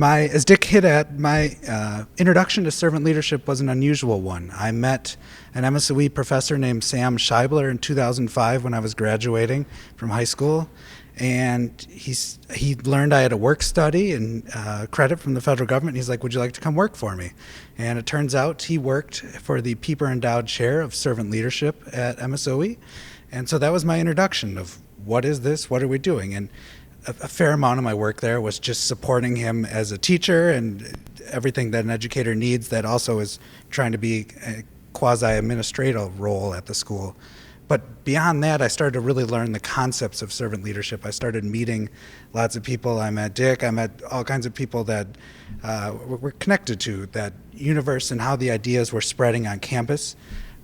As Dick hit at, my introduction to servant leadership was an unusual one. I met an MSOE professor named Sam Scheibler in 2005 when I was graduating from high school, and he learned I had a work study and credit from the federal government. He's like, "Would you like to come work for me?" And it turns out he worked for the Pieper Endowed Chair of Servant Leadership at MSOE, and so that was my introduction of what is this, what are we doing, and a fair amount of my work there was just supporting him as a teacher and everything that an educator needs that also is trying to be a quasi-administrative role at the school. But beyond that, I started to really learn the concepts of servant leadership. I started meeting lots of people. I met Dick. I met all kinds of people that were connected to that universe and how the ideas were spreading on campus.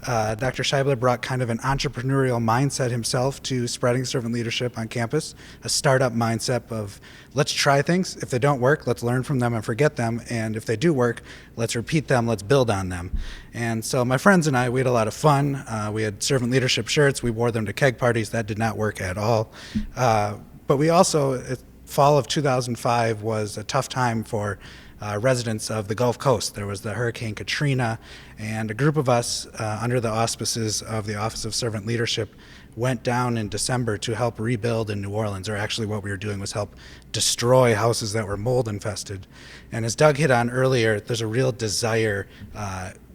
Dr. Scheibler brought kind of an entrepreneurial mindset himself to spreading servant leadership on campus, a startup mindset of let's try things. If they don't work, let's learn from them and forget them. And if they do work, let's repeat them, let's build on them. And so my friends and I, we had a lot of fun. We had servant leadership shirts. We wore them to keg parties. That did not work at all. But we also, fall of 2005 was a tough time for residents of the Gulf Coast. There was the Hurricane Katrina, and a group of us, under the auspices of the Office of Servant Leadership, went down in December to help rebuild in New Orleans, or actually what we were doing was help destroy houses that were mold infested. And as Doug hit on earlier, there's a real desire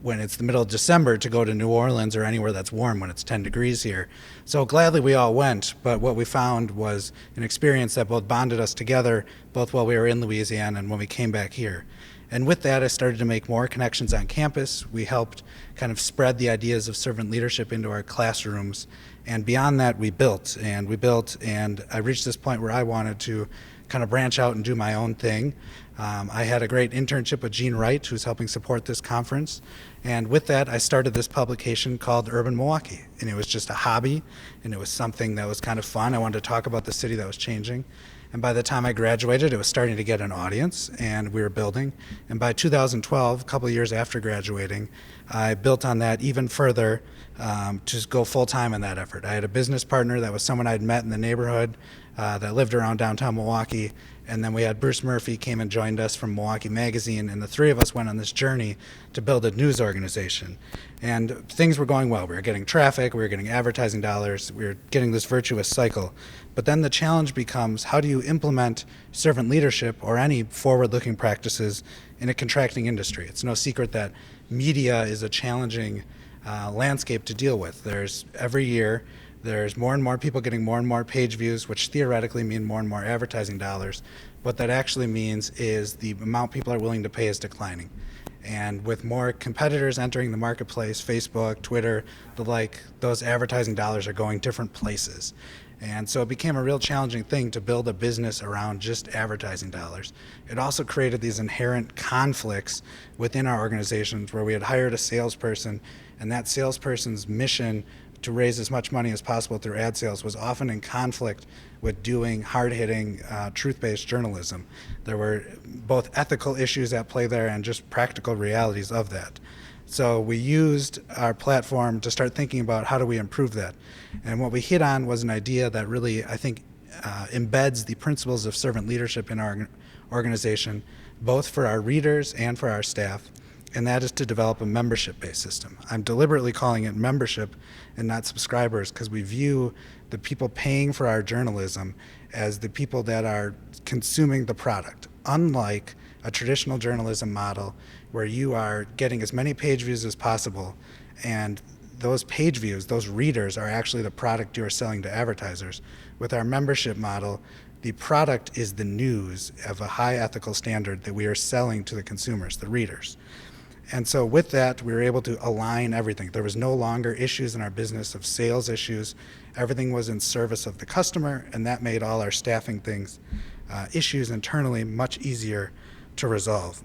when it's the middle of December to go to New Orleans or anywhere that's warm when it's 10 degrees here. So gladly we all went, but what we found was an experience that both bonded us together, both while we were in Louisiana and when we came back here. And with that, I started to make more connections on campus. We helped kind of spread the ideas of servant leadership into our classrooms. And beyond that, we built, and I reached this point where I wanted to kind of branch out and do my own thing. I had a great internship with Gene Wright, who's helping support this conference. And with that, I started this publication called Urban Milwaukee. And it was just a hobby, and it was something that was kind of fun. I wanted to talk about the city that was changing. And by the time I graduated, it was starting to get an audience, and we were building. And by 2012, a couple of years after graduating, I built on that even further to go full-time in that effort. I had a business partner that was someone I'd met in the neighborhood that lived around downtown Milwaukee. And then we had Bruce Murphy came and joined us from Milwaukee Magazine, and the three of us went on this journey to build a news organization. And things were going well. We were getting traffic, we were getting advertising dollars, we were getting this virtuous cycle. But then the challenge becomes, how do you implement servant leadership or any forward-looking practices in a contracting industry? It's no secret that media is a challenging landscape to deal with. Every year, there's more and more people getting more and more page views, which theoretically mean more and more advertising dollars. What that actually means is the amount people are willing to pay is declining. And with more competitors entering the marketplace, Facebook, Twitter, the like, those advertising dollars are going different places. And so it became a real challenging thing to build a business around just advertising dollars. It also created these inherent conflicts within our organizations where we had hired a salesperson, and that salesperson's mission to raise as much money as possible through ad sales was often in conflict with doing hard-hitting, truth-based journalism. There were both ethical issues at play there and just practical realities of that. So we used our platform to start thinking about how do we improve that. And what we hit on was an idea that really, I think, embeds the principles of servant leadership in our organization, both for our readers and for our staff, and that is to develop a membership-based system. I'm deliberately calling it membership and not subscribers because we view the people paying for our journalism as the people that are consuming the product, unlike a traditional journalism model where you are getting as many page views as possible, and those page views, those readers, are actually the product you are selling to advertisers. With our membership model, the product is the news of a high ethical standard that we are selling to the consumers, the readers. And so with that, we were able to align everything. There was no longer issues in our business of sales issues. Everything was in service of the customer, and that made all our staffing things, issues internally, much easier to resolve.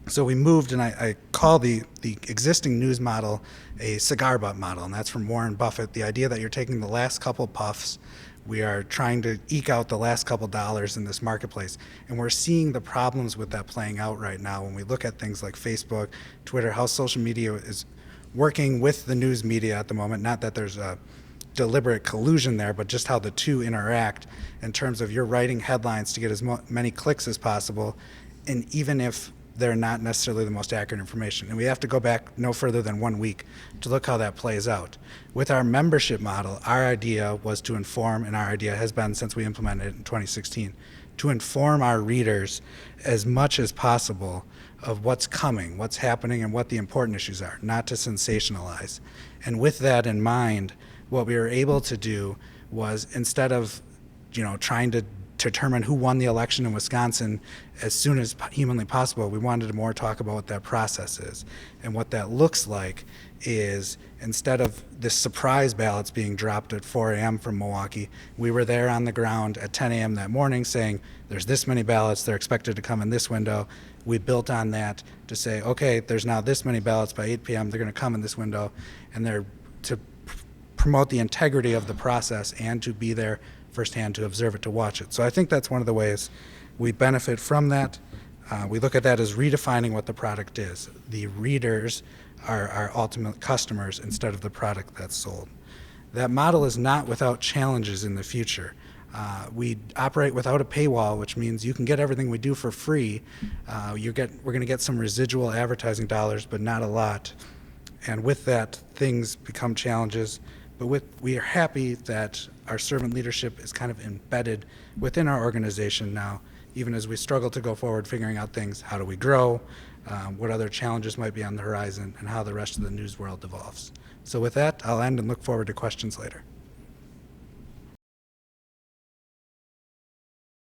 So we moved, and I call the existing news model a cigar butt model, and that's from Warren Buffett. The idea that you're taking the last couple puffs, we are trying to eke out the last couple dollars in this marketplace, and we're seeing the problems with that playing out right now when we look at things like Facebook, Twitter, how social media is working with the news media at the moment. Not that there's a deliberate collusion there, but just how the two interact in terms of you're writing headlines to get as many clicks as possible, and even if they're not necessarily the most accurate information. And we have to go back no further than 1 week to look how that plays out. With our membership model, our idea was to inform, and our idea has been since we implemented it in 2016, to inform our readers as much as possible of what's coming, what's happening, and what the important issues are, not to sensationalize. And with that in mind, what we were able to do was, instead of trying to determine who won the election in Wisconsin as soon as humanly possible, we wanted to more talk about what that process is. And what that looks like is, instead of this surprise ballots being dropped at 4 a.m. from Milwaukee, we were there on the ground at 10 a.m. that morning saying, there's this many ballots, they're expected to come in this window. We built on that to say, okay, there's now this many ballots by 8 p.m., they're going to come in this window, and they're to promote the integrity of the process and to be there firsthand to observe it, to watch it. So I think that's one of the ways we benefit from that. We look at that as redefining what the product is. The readers are our ultimate customers instead of the product that's sold. That model is not without challenges in the future. We operate without a paywall, which means you can get everything we do for free. We're going to get some residual advertising dollars, but not a lot. And with that, things become challenges. But we are happy that our servant leadership is kind of embedded within our organization now, even as we struggle to go forward figuring out things. How do we grow? What other challenges might be on the horizon, and how the rest of the news world evolves. So with that, I'll end and look forward to questions later.